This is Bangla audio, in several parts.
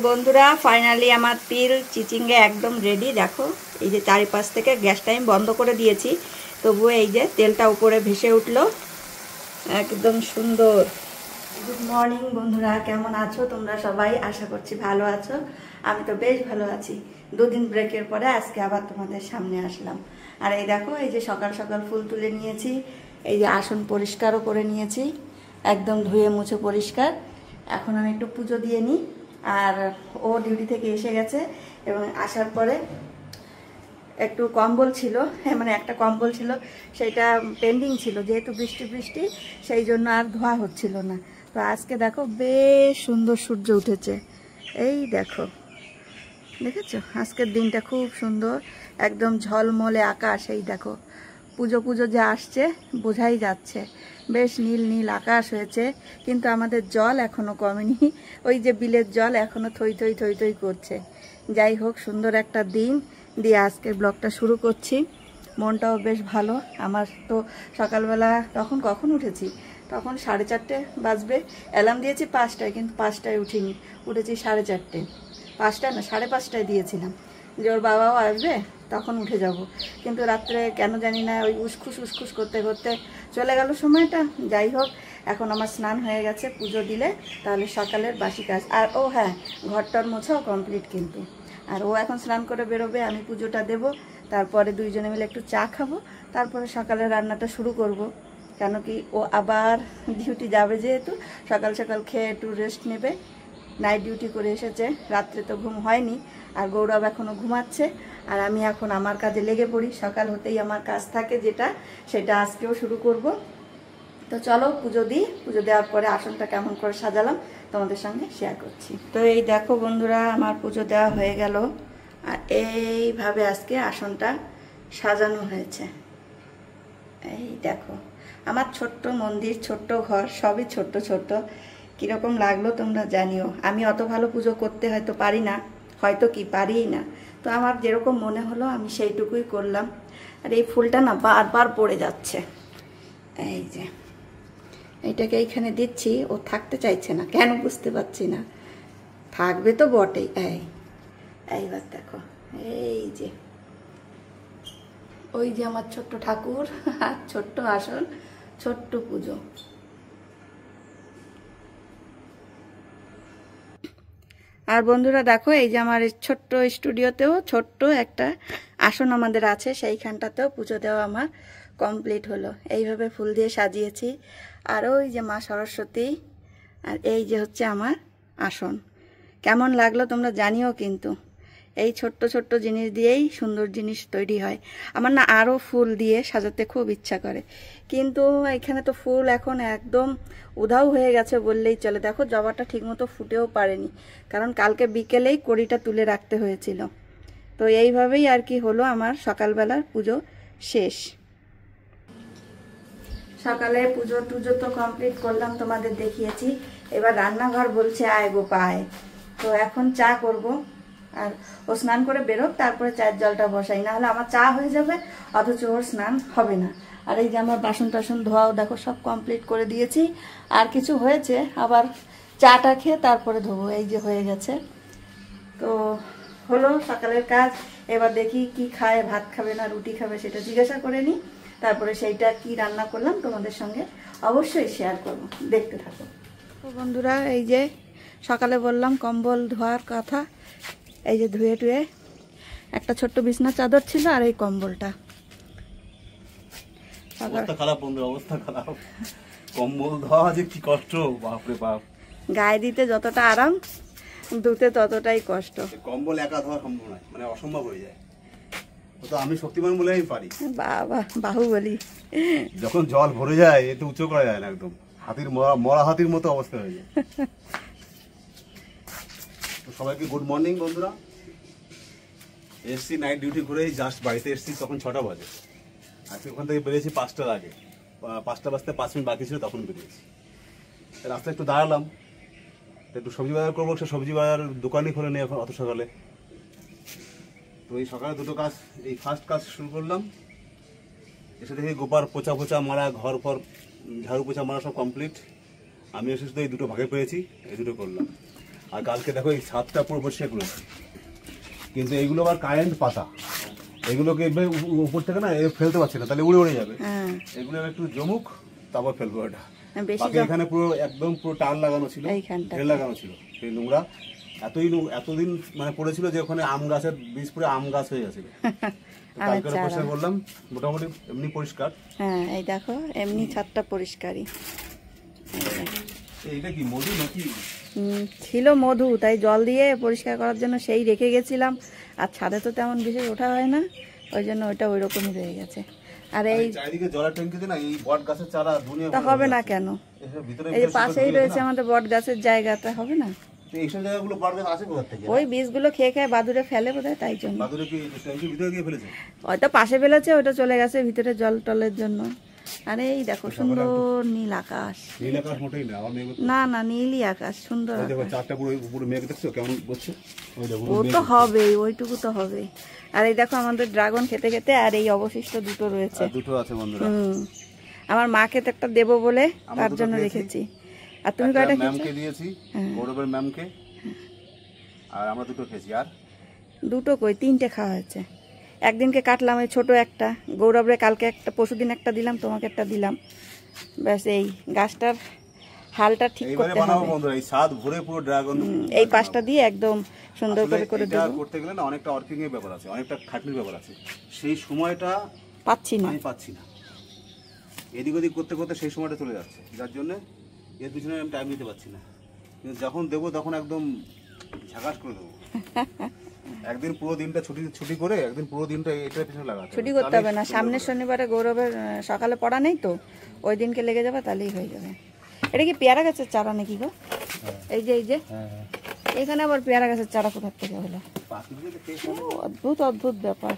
বন্ধুরা ফাইনালি আমার তিল চিচিঙ্গা একদম রেডি। দেখো এই যে চারিপাশ থেকে গ্যাসটা আমি বন্ধ করে দিয়েছি, তবুও এই যে তেলটা উপরে ভেসে উঠলো, একদম সুন্দর। গুড মর্নিং বন্ধুরা, কেমন আছো তোমরা সবাই? আশা করছি ভালো আছো। আমি তো বেশ ভালো আছি। দুদিন ব্রেকের পরে আজকে আবার তোমাদের সামনে আসলাম। আর এই দেখো এই যে সকাল সকাল ফুল তুলে নিয়েছি, এই যে আসন পরিষ্কারও করে নিয়েছি, একদম ধুয়ে মুছে পরিষ্কার। এখন আমি একটু পুজো দিয়ে নিই। আর ও ডিউটি থেকে এসে গেছে এবং আসার পরে একটু কম্বল ছিল, মানে একটা কম্বল ছিল, সেটা পেন্ডিং ছিল, যেহেতু বৃষ্টি বৃষ্টি সেই জন্য আর ধোয়া হচ্ছিল না। তো আজকে দেখো বেশ সুন্দর সূর্য উঠেছে, এই দেখো, দেখেছো? আজকের দিনটা খুব সুন্দর, একদম ঝলমলে আকাশ। এই দেখো পুজো পুজো যে আসছে বোঝাই যাচ্ছে, বেশ নীল নীল আকাশ হয়েছে, কিন্তু আমাদের জল এখনো কমেনি। ওই যে বিলের জল এখনো থই থই থই থই করছে। যাই হোক, সুন্দর একটা দিন দিয়ে আজকের ব্লগটা শুরু করছি। মনটাও বেশ ভালো আমার। তো সকালবেলা কখন উঠেছি, তখন 4:30 বাজবে। অ্যালার্ম দিয়েছি 5টায়, কিন্তু 5টায় উঠিনি, উঠেছি 4:30। 5টা না, 5:30টায় দিয়েছিলাম যে ওর বাবাও আসবে তখন উঠে যাব, কিন্তু রাত্রে কেন জানি না ওই উসখুস করতে করতে চলে গেল সময়টা। যাই হোক, এখন আমার স্নান হয়ে গেছে, পুজো দিলে তাহলে সকালের বাসি কাজ। আর ও হ্যাঁ, ঘরটার মোছাও কমপ্লিট কিন্তু। আর ও এখন স্নান করে বেরোবে, আমি পুজোটা দেব, তারপরে দুইজনে মিলে একটু চা খাবো, তারপরে সকালের রান্নাটা শুরু করব। কেন কি ও আবার ডিউটি যাবে, যেহেতু সকাল সকাল খেয়ে একটু রেস্ট নেবে। নাইট ডিউটি করে এসেছে, রাত্রে তো ঘুম হয়নি, আর গৌরব এখনও ঘুমাচ্ছে। আর আমি এখন আমার কাজে লেগে পড়ি, সকাল হতেই আমার কাজ থাকে যেটা, সেটা আজকেও শুরু করব। তো চলো পুজো দিই, পুজো দেওয়ার পরে আসনটা কেমন করে সাজালাম তোমাদের সঙ্গে শেয়ার করছি। তো এই দেখো বন্ধুরা, আমার পুজো দেওয়া হয়ে গেল, আর এইভাবে আজকে আসনটা সাজানো হয়েছে। এই দেখো আমার ছোট্ট মন্দির, ছোট্ট ঘর, সবই ছোট্ট ছোট্ট। কীরকম লাগলো তোমরা জানিও। আমি অত ভালো পুজো করতে হয়তো পারি না, হয়তো কি পারিই না, তো আমার যেরকম মনে হলো আমি সেইটুকুই করলাম। আর এই ফুলটা না বারবার পড়ে যাচ্ছে, এই যে এইটাকে এইখানে দিচ্ছি, ও থাকতে চাইছে না, কেন বুঝতে পারছি না। থাকবে তো বটেই। এইবার দেখো, এই যে ওই যে আমার ছোট্ট ঠাকুর, ছোট্ট আসন, ছোট্ট পুজো। আর বন্ধুরা দেখো, এই যে আমার ছোট্ট স্টুডিওতেও ছোট্ট একটা আসন আমাদের আছে, সেইখানটাতেও পুজো দেওয়া আমার কমপ্লিট হলো। এইভাবে ফুল দিয়ে সাজিয়েছি। আর ওই যে মা সরস্বতী, আর এই যে হচ্ছে আমার আসন। কেমন লাগলো তোমরা জানিও কিন্তু। এই ছোট্ট ছোট্ট জিনিস দিয়েই সুন্দর জিনিস তৈরি হয়। আমার না আরও ফুল দিয়ে সাজাতে খুব ইচ্ছা করে, কিন্তু এখানে তো ফুল এখন একদম উধাও হয়ে গেছে বললেই চলে। দেখো জবাটা ঠিকমতো ফুটেও পারেনি, কারণ কালকে বিকেলেই কড়িটা তুলে রাখতে হয়েছিল। তো এইভাবেই আর কি হলো আমার সকালবেলার পুজো শেষ। সকালে পুজো টুজো তো কমপ্লিট করলাম, তোমাদের দেখিয়েছি। এবার রান্নাঘর বলছে আয় গো পায়। তো এখন চা করব, আর ও স্নান করে বেরোক, তারপরে চায়ের জলটা বসাই, না হলে আমার চা হয়ে যাবে অথচ ওর স্নান হবে না। আর এই যে আমার বাসন টাসন ধোয়াও দেখো সব কমপ্লিট করে দিয়েছি। আর কিছু হয়েছে, আবার চাটা খেয়ে তারপরে ধোবো। এই যে হয়ে গেছে, তো হলো সকালের কাজ। এবার দেখি কি খায়, ভাত খাবে না রুটি খাবে সেটা জিজ্ঞাসা করে নিই, তারপরে সেইটা কি রান্না করলাম তোমাদের সঙ্গে অবশ্যই শেয়ার করব, দেখতে থাকো। তো বন্ধুরা, এই যে সকালে বললাম কম্বল ধোয়ার কথা, এই যে ধুয়ে টুয়ে একটা ছোট্ট বিছনা চাদর ছিল, আর এই কম্বলটা। অবস্থা খারাপ বন্ধু, অবস্থা খারাপ। কম্বল ধোয়া যে কি কষ্ট, বাপরে বাপ। গায়ে দিতে যতটা আরাম, ধুতে ততটাই কষ্ট। কম্বল একা ধোয়া সম্ভব নয়, মানে অসম্ভব হয়ে যায়। তো আমি শক্তিমান বলে আমি পারি। বাবা বাহুবলী। যখন জল ভরে যায় এতে উঁচু করা যায় না, একদম হাতির মরা হাতির মতো অবস্থা হয়ে যায়। তো সবাইকে গুড মর্নিং বন্ধুরা। এসছি নাইট ডিউটি করে জাস্ট বাড়িতে এসছি, তখন 6টা বাজে। আজকে ওখান থেকে বেরিয়েছি 5টার আগে, 5টা বাজতে 5 মিনিট বাকি ছিল, তখন বেরিয়েছি। রাস্তায় একটু দাঁড়ালাম, একটু সবজি বাজার করবো, সে সবজি বাজার দোকানই খোলে নেই এখন অত সকালে। তো এই সকালে দুটো কাজ, এই ফার্স্ট কাজ শুরু করলাম। এসে দেখি গোপার পোচা পোচা মারা, ঘর ফর ঝাড়ু পোচা মারা সব কমপ্লিট। আমি এসে শুধু এই দুটো ভাগে পেয়েছি, এই দুটো করলাম। আর কালকে দেখো এই ছাদটা পুরো পরিষ্কার করেছি, কিন্তু এইগুলো আবার কারেন্ট পাতা, এগুলোকে উপর থেকে না ফেলতে পারছে না, তাহলে উড়ে উড়ে যাবে। এগুলো একটু জমুক তারপর ফেলবো এটা। এখানে পুরো একদম পুরো টান লাগানো ছিল, ঢের লাগানো ছিল, সেই নোংরা এতদিন মানে পড়েছিল যে ওখানে আম গাছের বীজ পুরো আম গাছ হয়ে গেছিল। কালকে পরিষ্কার করলাম, মোটামুটি এমনি পরিষ্কার। হ্যাঁ এই দেখো এমনি ছাদটা পরিষ্কারই। এইটা কি মধু নাকি? ছিল মধু, তাই জল দিয়ে পরিষ্কার করার জন্য সেই রেখে গেছিলাম। আর ছাদে তো তেমন বিশেষ ওঠা হয় না, ওই জন্য ওইটা ওই রকমই রয়ে গেছে। আর এই চারিদিকে জলের ট্যাঙ্কিতে না এই বট গাছের চারা দুনিয়া তা হবে না কেন? এই পাশেই রয়েছে আমাদের বট গাছের জায়গাটা, হবে না? এইসব জায়গাগুলো বট গাছ আছে কোথা থেকে? ওই বীজগুলো খেয়ে খেয়ে বাদুড়ে ফেলে বোধহয়, তাই জন্য। বাদুড়ে কি ট্যাঙ্কির ভিতরে গিয়ে ফেলেছে? হয়তো পাশে ফেলেছে, ওটা চলে গেছে ভিতরে জল টলের জন্য। আরে এই দেখো সুন্দর নীল আকাশ। নীল আকাশ মোটেই না, আমার মেঘ না না নীলই আকাশ, সুন্দর। দেখো চারটা পুরো উপরে মেঘ দেখছো কেমন করছে? ও তো হবেই, ওইটুকু তো হবেই। আর এই দেখো আমাদের ড্রাগন খেতে খেতে আর এই অবশিষ্ট দুটো রয়েছে। দুটো আছে বন্ধুরা। আমার মাকে তো একটা দেবো বলে তার জন্য রেখেছি। আর তুমি কয়টা খেয়েছো? ম্যামকে দিয়েছি, গৌরবের ম্যামকে, আর আমরা দুটো খেয়েছি। আর দুটো কই, তিনটে খাওয়া হয়েছে। একদিনকে কাটলাম ওই ছোট একটা, গৌরবরে কালকে একটা, পরশুদিন একটা দিলাম, তোমাকে একটা দিলাম। ব্যাস এই গাছটার হালটা ঠিক করতে হবে বন্ধুরা। এই ছাদ ভরে পুরো ড্রাগন, এই পাশটা দিয়ে একদম সুন্দর করে দেব। করতে গেলে না অনেকটা অর্কিং এর ব্যাপার আছে, অনেকটা খাটনির ব্যাপার আছে, সেই সময়টা পাচ্ছি না, আমি পাচ্ছি না। এদিক ওদিক করতে করতে সেই সময়টা চলে যাচ্ছে, যার জন্য এর পিছনে আমি টাইম দিতে পারছি না। কিন্তু যখন দেবো তখন একদম ঝাকাস করে দেবো। একদিন পুরো দিনটা ছুটি করে একদিন পুরো দিনটা এটার পিছনে লাগাতে ছুটি করতে হবে না। সামনের শনিবারে গৌরবের সকালে পড়া নেই তো, ওই দিনকে লেগে যাবে, তাহলেই হয়ে যাবে। এটা কি পেয়ারা গাছের চারা নাকি গো? এই যে এখানে আবার পেয়ারা গাছের চারা কোথা থেকে হলো? অদ্ভুত অদ্ভুত ব্যাপার।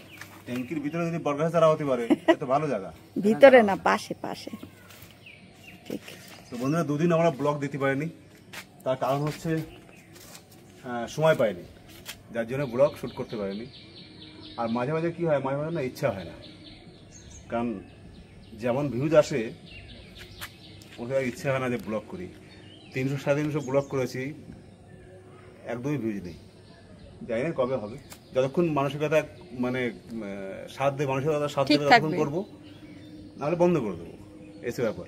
ট্যাঙ্কির ভিতরে যদি বরগাছ চারা হতে পারে তো ভালো জায়গা। ভিতরে না, পাশে পাশে। ঠিক। তো বন্ধুরা দুদিন আমরা ব্লগ দিতে পারিনি, তার কারণ হচ্ছে সময় পাইনি, যার জন্য ব্লগ শ্যুট করতে পারিনি। আর মাঝে মাঝে কী হয়, মাঝে মাঝে না ইচ্ছা হয় না, কারণ যেমন ভিউজ আসে ওদের ইচ্ছা হয় না যে ব্লগ করি। 300-350 ব্লগ করেছি, একদমই ভিউজ নেই। জানি না কবে হবে, যতক্ষণ মানসিকতা মানে মানসিকতা সাথ দেবে ততক্ষণ করবো, নাহলে বন্ধ করে দেবো, এসে ব্যাপার।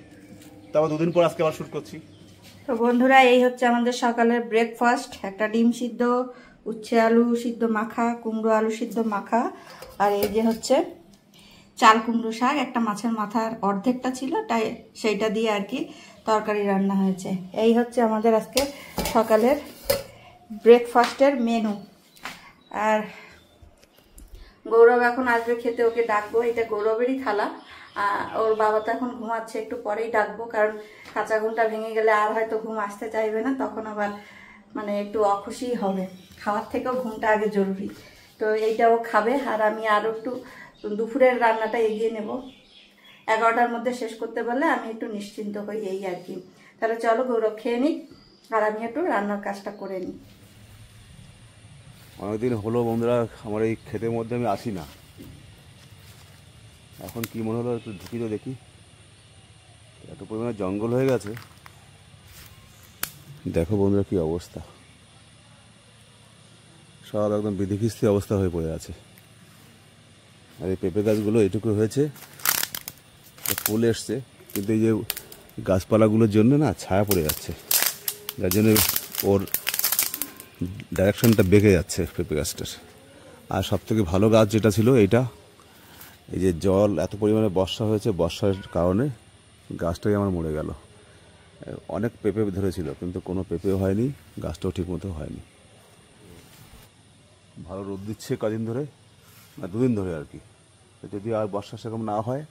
তারপর দুদিন পর আজকে আবার শ্যুট করছি। তো বন্ধুরা এই হচ্ছে আমাদের সকালের ব্রেকফাস্ট। একটা ডিম সিদ্ধ, উচ্ছে আলু সিদ্ধ মাখা, কুমড়ো আলু সিদ্ধ মাখা, আর এই যে হচ্ছে চাল কুমড়ো শাক, একটা মাছের মাথার অর্ধেকটা ছিল, তাই সেইটা দিয়ে আর কি তরকারি রান্না হয়েছে। এই হচ্ছে আমাদের আজকে সকালের ব্রেকফাস্টের মেনু। আর গৌরব এখন আসবে খেতে, ওকে ডাকবো। এটা গৌরবেরই থালা, ওর বাবা তো এখন ঘুমাচ্ছে, একটু পরেই ডাকবো, কারণ কাঁচা ঘুমটা ভেঙে গেলে আর হয়তো ঘুম আসতে চাইবে না, তখন আবার মানে একটু অখুশি হবে। খাওয়ার থেকেও ঘুমটা আগে জরুরি। তো এইটাও খাবে, আর আমি আরও একটু দুপুরের রান্নাটা এগিয়ে নেব। 11টার মধ্যে শেষ করতে পারলে আমি একটু নিশ্চিন্ত হই, এই আর কি। তাহলে চলো গৌরব খেয়ে নিই, আর আমি একটু রান্নার কাজটা করে নিই। অনেকদিন হলো বন্ধুরা আমার এই ক্ষেতের মধ্যে আমি আসি না, এখন কি মনে হলো একটু ঢুকি তো দেখি। এত পরিমাণে জঙ্গল হয়ে গেছে, দেখো বন্ধুরা কি অবস্থা, সব একদম বিধিখিস্তি অবস্থা হয়ে পড়ে আছে। আর এই পেঁপে গাছগুলো এটুকু হয়েছে, ফুল এসছে, কিন্তু এই যে গাছপালাগুলোর জন্য না ছায়া পড়ে যাচ্ছে, যার জন্য ওর ডাইরেকশনটা বেঁকে যাচ্ছে পেঁপে গাছটার। আর সবথেকে ভালো গাছ যেটা ছিল এইটা, এই যে জল এত পরিমাণে বর্ষা হয়েছে, বর্ষার কারণে গাছটাই আমার মরে গেল। অনেক পেঁপে ধরেছিল কিন্তু কোনো পেঁপেও হয়নি, গাছটাও ঠিকমতো হয়নি। ভালো রোদ দিচ্ছে কদিন ধরে, না দুদিন ধরে আর কি। যদি আর বর্ষা সেরকম না হয়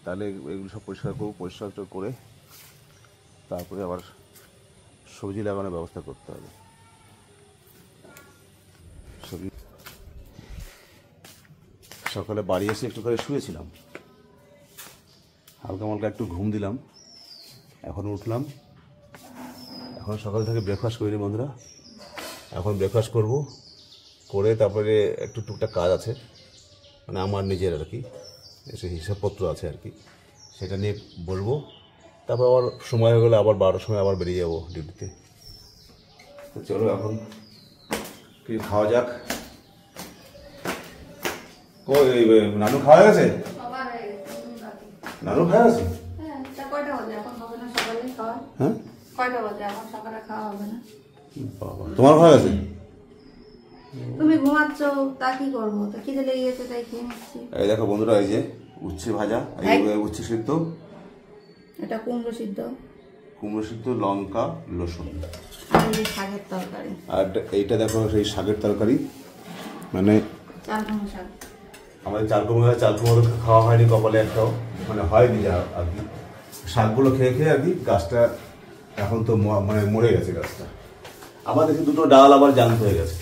তাহলে এগুলো সব পরিষ্কার করবো, পরিষ্কার করে তারপরে আবার সবজি লাগানোর ব্যবস্থা করতে হবে। সকালে বাড়ি এসে একটু করে শুয়েছিলাম, হালকা মালকা একটু ঘুম দিলাম, এখন উঠলাম। এখন সকাল থেকে ব্রেকফাস্ট করিনি বন্ধুরা, এখন ব্রেকফাস্ট করব, করে তারপরে একটু টুকটাক কাজ আছে, মানে আমার নিজের আর কি, এসে হিসাবপত্র আছে আর কি, সেটা নিয়ে বলবো। তারপর আবার সময় হয়ে গেলে আবার 12টার সময় আবার বেরিয়ে যাবো ডিউটিতে। তো চলো এখন কিছু খাওয়া যাক। নানু খাওয়া গেছে? নানু খাওয়া গেছে? হ্যাঁ বাবা, তোমার খাওয়া গেছে? তুমি ঘুমাচ্ছ, তা কি করবো? তা খিদে লেগে গেছে তাই খেয়ে নিচ্ছি। এই দেখো বন্ধুরা, এই যে উচ্ছে ভাজা, উচ্ছে সিদ্ধ, এটা কুমড়ো সিদ্ধ, লঙ্কা, রসুন, আর এই শাকের তরকারি। আর এইটা দেখো সেই শাকের তরকারি, মানে চাল কুমড়ো শাক। আমাদের চাল কুমড়ো খাওয়া হয়নি কপালে একটাও, মানে হয়নি আর কি। শাকগুলো খেয়ে খেয়ে আর কি গাছটা এখন তো মানে মরে গেছে গাছটা। আবার দেখি দুটো ডাল আবার জ্যান্ত হয়ে গেছে।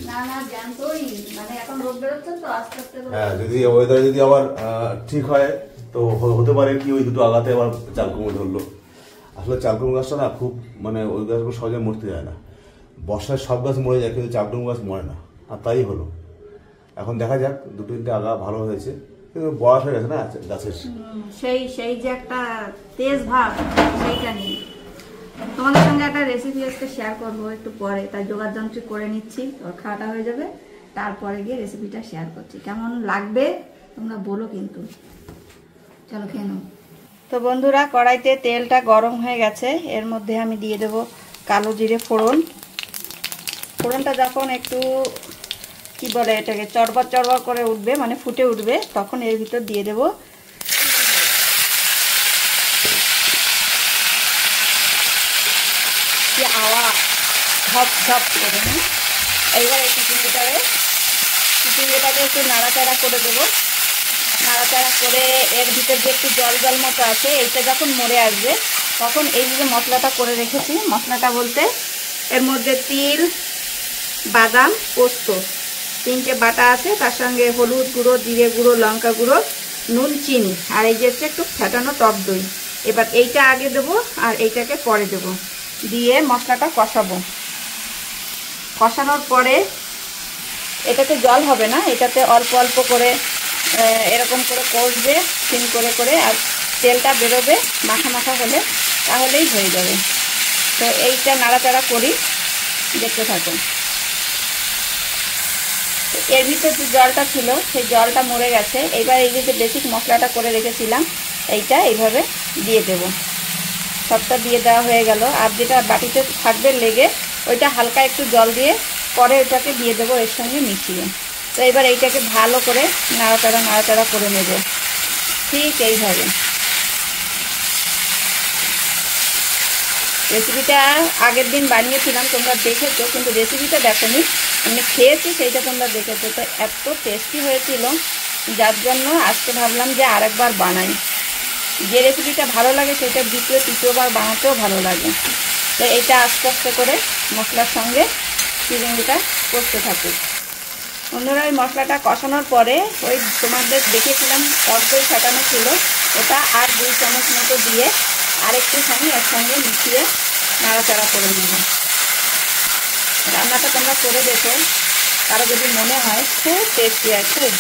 হ্যাঁ, যদি ওয়েদার যদি আবার ঠিক হয় তো হতে পারে কি ওই দুটো আগাতে আবার চাল কুমড়ো ধরলো। আসলে চাল কুমড়ো গাছটা না খুব, মানে ওই গাছগুলো সহজে মরতে যায় না। বর্ষায় সব গাছ মরে যায়, কিন্তু চাল কুমড়ো গাছ মরে না, আর তাই হলো। এখন দেখা যাক, দুটো তিনটে আগা ভালো হয়েছে, কিন্তু বয়স হয়ে গেছে না গাছের। সেই যে একটা তেজ ভাব, সেইটা নেই। তোমাদের সঙ্গে একটা রেসিপি আজকে শেয়ার করবো একটু পরে, তাই জোগাড় যন্ত্র করে নিচ্ছি, ওর খাওয়াটা হয়ে যাবে, তারপরে গিয়ে রেসিপিটা শেয়ার করছি। কেমন লাগবে তোমরা বলো কিন্তু। চলো খেয়ে নাও। তো বন্ধুরা, কড়াইতে তেলটা গরম হয়ে গেছে, এর মধ্যে আমি দিয়ে দেব কালো জিরে ফোড়ন। ফোড়নটা যখন একটু কি বলে এটাকে চড়বড় চড়বড় করে উঠবে, মানে ফুটে উঠবে, তখন এর ভিতর দিয়ে দেব কি আওয়াজ, ঝপ ঝপ করে। হ্যাঁ, এইবার এই চিচিঙ্গাটাকে একটু নাড়াচাড়া করে দেবো। নাড়াচাড়া করে এর ভিতর যে একটু জল জল মতো আছে, এইটা যখন মরে আসবে তখন এই যে মশলাটা করে রেখেছি, মশলাটা বলতে এর মধ্যে তিল, বাদাম, পোস্ত তিনটে বাটা আছে, তার সঙ্গে হলুদ গুঁড়ো, জিরে গুঁড়ো, লঙ্কা গুঁড়ো, নুন, চিনি, আর এই যে একটু ফেটানো টক দই। এবার এইটা আগে দেবো আর এইটাকে পরে দেবো, দিয়ে মশলাটা কষাবো। কষানোর পরে এটাতে জল হবে না, এটাতে অল্প অল্প করে এরকম করে কষবে সিম করে করে, আর তেলটা বেরোবে মাখা মাখা হলে, তাহলেই হয়ে যাবে। তো এইটা নাড়াচাড়া করি, দেখতে থাকুন। এর ভিতর যে জলটা ছিল সেই জলটা মরে গেছে। এইবার এই যে বেসিক মশলাটা করে রেখেছিলাম এইটা এইভাবে দিয়ে দেব। সবটা দিয়ে দেওয়া হয়ে গেল, আর যেটা বাটিতে থাকবে লেগে ওইটা হালকা একটু জল দিয়ে পরে ওটাকে দিয়ে দেবো এর সঙ্গে মিশিয়ে। তো এবার এইটাকে ভালো করে নাড়াচাড়া করে নেব, ঠিক এইভাবে। রেসিপিটা আগের দিন বানিয়েছিলাম, তোমরা দেখেছো, কিন্তু রেসিপিটা দেখোনি, আমি খেয়েছি সেইটা তোমরা দেখেছো। তো এত টেস্টি হয়েছিল, যার জন্য আজকে ভাবলাম যে আরেকবার বানাই। যে রেসিপিটা ভালো লাগে সেটা দ্বিতীয় তৃতীয়বার বানাতেও ভালো লাগে। তো এইটা আস্তে আস্তে করে মশলার সঙ্গে চিচিঙ্গাটা কষতে থাকুক। বন্ধুরা, ওই মশলাটা কষানোর পরে ওই তোমাদের দেখেছিলাম টক দই ফাটানো ছিল, ওটা আর 2 চামচ মতো দিয়ে আরেকটুখানি এর সঙ্গে মিশিয়ে নাড়াচাড়া করে নেব। রান্নাটা তোমরা করে দেখো, কারো যদি মনে হয় খুব টেস্টি হয়, খুব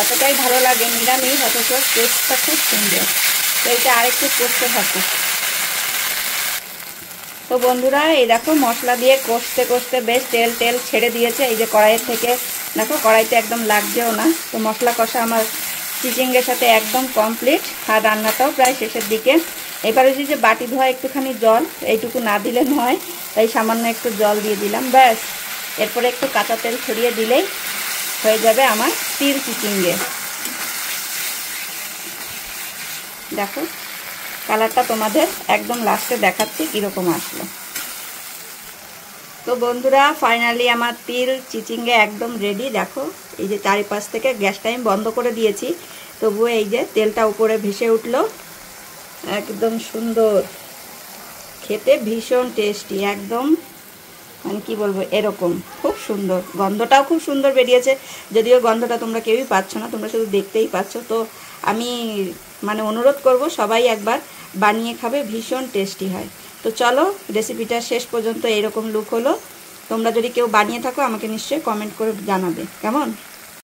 এতটাই ভালো লাগে নিরামিষ, অথচ টেস্টটা খুব সুন্দর। তো এইটা আরেকটু কষতে থাকুক। তো বন্ধুরা, এই দেখো মশলা দিয়ে কষতে কষতে বেশ তেল ছেড়ে দিয়েছে। এই যে কড়াইয়ের থেকে দেখো, কড়াইতে একদম লাগছেও না। তো মশলা কষা আমার চিচিঙ্গার সাথে একদম কমপ্লিট, আর রান্নাটাও প্রায় শেষের দিকে। এবারে যে বাটি ধোয়া একটুখানি জল, এইটুকু না দিলে নয়, তাই সামান্য একটু জল দিয়ে দিলাম, ব্যাস। এরপরে একটু কাঁচা তেল ছড়িয়ে দিলেই হয়ে যাবে আমার তিল চিচিঙ্গে। দেখো কালারটা তোমাদের একদম লাস্টে দেখাচ্ছি কীরকম আসলো। তো বন্ধুরা, ফাইনালি আমার তিল চিচিঙ্গে একদম রেডি। দেখো এই যে চারিপাশ থেকে গ্যাসটা আমি বন্ধ করে দিয়েছি, তবুও এই যে তেলটা উপরে ভেসে উঠলো, একদম সুন্দর খেতে, ভীষণ টেস্টি, একদম মানে কি বলবো, এরকম খুব সুন্দর। গন্ধটাও খুব সুন্দর বেরিয়েছে, যদিও গন্ধটা তোমরা কেউই পাচ্ছ না, তোমরা শুধু দেখতেই পাচ্ছ। তো আমি মানে অনুরোধ করব সবাই একবার বানিয়ে খাবে, ভীষণ টেস্টি হয়। তো চলো, রেসিপিটা শেষ পর্যন্ত এইরকম লুক হলো। তোমরা যদি কেউ বানিয়ে থাকো আমাকে নিশ্চয়ই কমেন্ট করে জানাবে কেমন।